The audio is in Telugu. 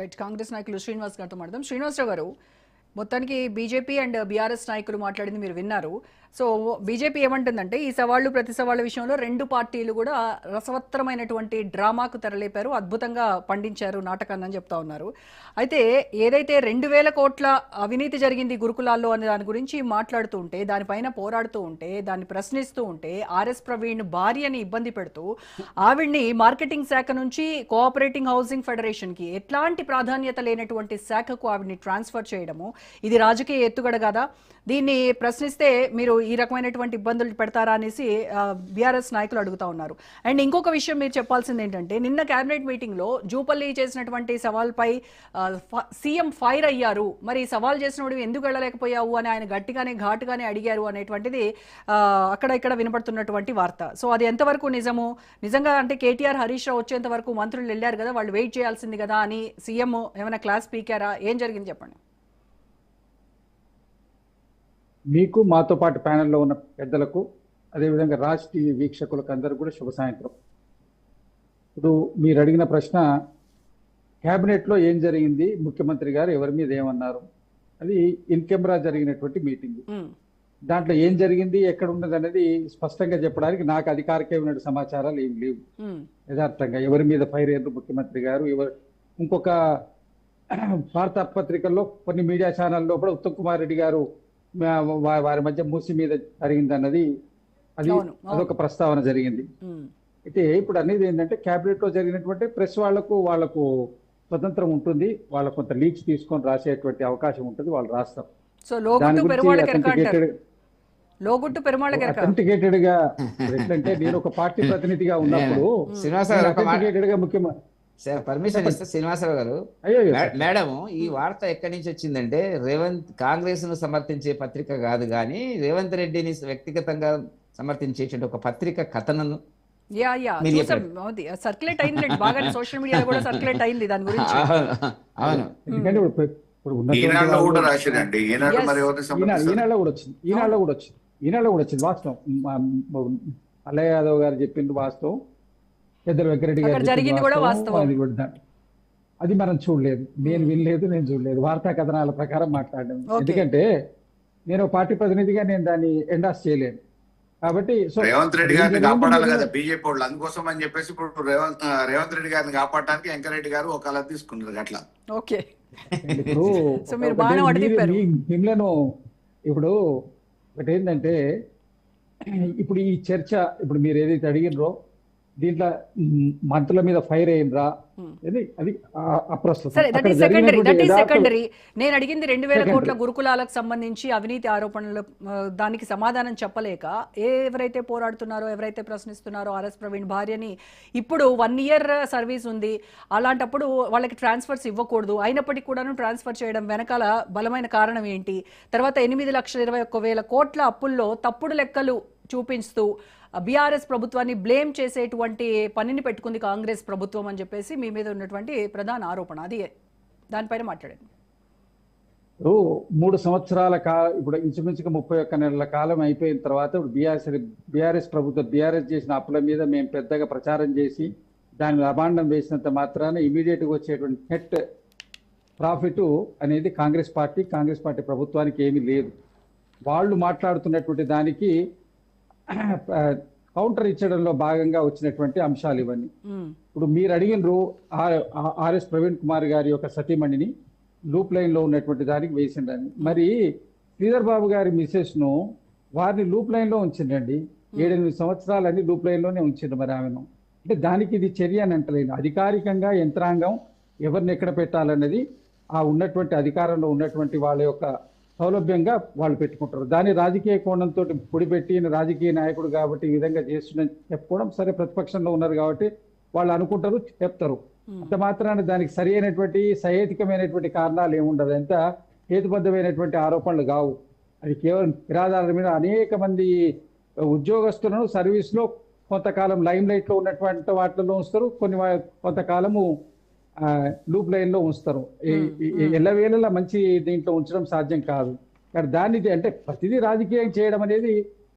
రైట్. కాంగ్రెస్ నాయకులు శ్రీనివాస్ గారితో మాట్లాడదాం. శ్రీనివాసరావు గారు, మొత్తానికి బీజేపీ అండ్ బీఆర్ఎస్ నాయకులు మాట్లాడింది మీరు విన్నారు. సో బీజేపీ ఏమంటుందంటే ఈ సవాళ్లు ప్రతి సవాళ్ల విషయంలో రెండు పార్టీలు కూడా రసవత్తరమైనటువంటి డ్రామాకు తెరలేపారు, అద్భుతంగా పండించారు నాటకాన్ని అని చెప్తా ఉన్నారు. అయితే ఏదైతే 2,000 కోట్ల అవినీతి జరిగింది గురుకులాల్లో అనే దాని గురించి మాట్లాడుతూ ఉంటే, దానిపైన పోరాడుతూ ఉంటే, దాన్ని ప్రశ్నిస్తూ ఉంటే, ఆర్ఎస్ ప్రవీణ్ భార్యని ఇబ్బంది పెడుతూ ఆవిడ్ని మార్కెటింగ్ శాఖ నుంచి కోఆపరేటింగ్ హౌసింగ్ ఫెడరేషన్కి ఎట్లాంటి ప్రాధాన్యత లేనటువంటి శాఖకు ఆవిడ్ని ట్రాన్స్ఫర్ చేయడము, ఇది రాజకీయ ఎత్తుగడ కదా, దీన్ని ప్రశ్నిస్తే మీరు ఈ రకమైనటువంటి ఇబ్బందులు పెడతారా అనేసి బీఆర్ఎస్ నాయకులు అడుగుతా ఉన్నారు. అండ్ ఇంకొక విషయం మీరు చెప్పాల్సింది ఏంటంటే, నిన్న కేబినెట్ మీటింగ్లో జూపల్లి చేసినటువంటి సవాల్పై సీఎం ఫైర్ అయ్యారు. మరి సవాల్ చేసినప్పుడు ఎందుకు వెళ్ళలేకపోయావు అని ఆయన గట్టిగానే ఘాటుగానే అడిగారు అనేటువంటిది అక్కడ ఇక్కడ వినపడుతున్నటువంటి వార్త. సో అది ఎంతవరకు నిజము? నిజంగా అంటే కేటీఆర్, హరీష్ రావు వచ్చేంత వరకు మంత్రులు వెళ్ళారు కదా, వాళ్ళు వెయిట్ చేయాల్సింది కదా అని సీఎం ఏమైనా క్లాస్ పీకారా? ఏం జరిగింది చెప్పండి. మీకు మాతో పాటు ప్యానెల్లో ఉన్న పెద్దలకు, అదేవిధంగా రాజ్ టీవీ వీక్షకులకు అందరూ కూడా శుభ సాయంత్రం. ఇప్పుడు మీరు అడిగిన ప్రశ్న, క్యాబినెట్లో ఏం జరిగింది, ముఖ్యమంత్రి గారు ఎవరి మీద ఏమన్నారు, అది ఇన్ కెమెరా జరిగినటువంటి మీటింగ్. దాంట్లో ఏం జరిగింది, ఎక్కడ ఉన్నది అనేది స్పష్టంగా చెప్పడానికి నాకు అధికారికమైన సమాచారాలు ఏమి లేవు. యథార్థంగా ఎవరి మీద ఫైర్ అయ్యారు ముఖ్యమంత్రి గారు, ఇంకొక వార్తాపత్రికల్లో కొన్ని మీడియా ఛానల్లో కూడా ఉత్తమ్ కుమార్ రెడ్డి గారు వారి మధ్య మూసి మీద జరిగింది అన్నది అదొక ప్రస్తావన జరిగింది. అయితే ఇప్పుడు అనేది ఏంటంటే, క్యాబినెట్ లో జరిగినటువంటి ప్రెస్ వాళ్ళకు స్వతంత్రం ఉంటుంది, వాళ్ళకు కొంత లీక్స్ తీసుకొని రాసేటువంటి అవకాశం ఉంటుంది, వాళ్ళు రాస్తారు. అథెంటికేటెడ్ గా ఎట్లంటే, నేను ఒక పార్టీ ప్రతినిధిగా ఉన్నప్పుడు అథెంటికేటెడ్ గా ముఖ్యమంత్రి సార్ పర్మిషన్ ఇస్తే శ్రీనివాసరావు గారు, మేడం ఈ వార్త ఎక్కడి నుంచి వచ్చిందంటే, కాంగ్రెస్ ను సమర్థించే పత్రిక కాదు కానీ రేవంత్ రెడ్డిని వ్యక్తిగతంగా సమర్థించేటువంటి ఒక పత్రిక కథనం సర్క్యులేట్ అయింది, బాగా సోషల్ మీడియాలో కూడా సర్క్యులేట్ అయింది దాని గురించి. అవును, ఈనాడులో కూడా వచ్చింది వాస్తవం. అల్లయ్య యాదవ్ గారు చెప్పింది వాస్తవం, పెద్దల వెంకరెడ్డి గారు జరిగింది కూడా వాస్తవం. అది మనం చూడలేదు, నేను వినలేదు, నేను చూడలేదు, వార్తా కథనాల ప్రకారం మాట్లాడడం. ఎందుకంటే నేను పార్టీ ప్రతినిధిగా నేను దాన్ని ఎండాస్ చేయలేను. కాబట్టి రేవంత్ రెడ్డి గారిని కాపాడాలి కదా బీజేపీ వాళ్ళు, అందుకోసం అని చెప్పేసి ఇప్పుడు రేవంత్ రెడ్డి గారిని కాపాడడానికి వెంకరెడ్డి గారు ఒక అలా తీసుకున్నారు అట్లా. ఓకే, ఇప్పుడు మిమ్మల్ని ఇప్పుడు ఒకటి ఏంటంటే, ఇప్పుడు ఈ చర్చ ఇప్పుడు మీరు ఏదైతే అడిగినరో, దీంట్లో మంత్రుల మీద ఫైర్ అయ్యిండ్రా, అది అప్రస్తుతం. నేను అడిగింది 2,000 కోట్ల గురుకులాలకు సంబంధించి అవినీతి ఆరోపణలు, దానికి సమాధానం చెప్పలేక ఎవరైతే పోరాడుతున్నారో, ఎవరైతే ప్రశ్నిస్తున్నారో ఆర్ఎస్ ప్రవీణ్ భార్యని, ఇప్పుడు 1 year సర్వీస్ ఉంది, అలాంటప్పుడు వాళ్ళకి ట్రాన్స్ఫర్స్ ఇవ్వకూడదు, అయినప్పటికీ కూడా ట్రాన్స్ఫర్ చేయడం వెనకాల బలమైన కారణం ఏంటి? తర్వాత 8,21,000 కోట్ల అప్పుల్లో తప్పుడు లెక్కలు చూపిస్తూ బీఆర్ఎస్ ప్రభుత్వాన్ని బ్లేమ్ చేసేటువంటి పనిని పెట్టుకుంది కాంగ్రెస్ ప్రభుత్వం అని చెప్పేసి మీ మీద ఉన్నటువంటి ప్రధాన ఆరోపణ. అది దానిపైన మాట్లాడండి. 3 సంవత్సరాల ఇప్పుడు ఇంచుమించుగా 31 నెలల కాలం అయిపోయిన తర్వాత ఇప్పుడు బీఆర్ఎస్ ప్రభుత్వం బీఆర్ఎస్ చేసిన అప్పుల మీద మేము పెద్దగా ప్రచారం చేసి దాని అభాండం వేసినంత మాత్రాన ఇమీడియట్ గా వచ్చేటువంటి నెట్ ప్రాఫిట్ అనేది కాంగ్రెస్ పార్టీ ప్రభుత్వానికి ఏమీ లేదు. వాళ్ళు మాట్లాడుతున్నటువంటి దానికి కౌంటర్ ఇచ్చడంలో భాగంగా వచ్చినటువంటి అంశాలు ఇవన్నీ. ఇప్పుడు మీరు అడిగినరు ఆర్ఎస్ ప్రవీణ్ కుమార్ గారి యొక్క సతీమణిని లూప్ లైన్ లో ఉన్నటువంటి దానికి వేసిండని. మరి శ్రీధర్ బాబు గారి మిసెస్ ను వారిని లూప్ లైన్ లో ఉంచిండండి, 7-8 సంవత్సరాలన్నీ లూప్ లైన్ లోనే ఉంచిండు. మరి ఆమెను అంటే దానికి ఇది చర్య అని అంటలేదు. అధికారికంగా యంత్రాంగం ఎవరిని ఎక్కడ పెట్టాలన్నది ఆ ఉన్నటువంటి అధికారంలో ఉన్నటువంటి వాళ్ళ యొక్క సౌలభ్యంగా వాళ్ళు పెట్టుకుంటారు. దాన్ని రాజకీయ కోణంతో పొడిపెట్టి రాజకీయ నాయకుడు కాబట్టి ఈ విధంగా చేస్తుందని చెప్పుకోవడం, సరే ప్రతిపక్షంలో ఉన్నారు కాబట్టి వాళ్ళు అనుకుంటారు, చెప్తారు. అంత మాత్రాన దానికి సరి అయినటువంటి సహేతుకమైనటువంటి కారణాలు ఏముండదు, ఎంత హేతుబద్ధమైనటువంటి ఆరోపణలు కావు. అది కేవలం నిరాధారాల మీద అనేక మంది ఉద్యోగస్తులను సర్వీస్ లో కొంతకాలం లైమ్ లైట్ లో ఉన్నటువంటి వాటిలో ఉంచుతారు, కొంతకాలము లూప్ లైన్ లో ఉంచుతారు. ఎల్లవేళలా మంచి దీంట్లో ఉంచడం సాధ్యం కాదు. కానీ దాన్ని అంటే ప్రతిదీ రాజకీయం చేయడం అనేది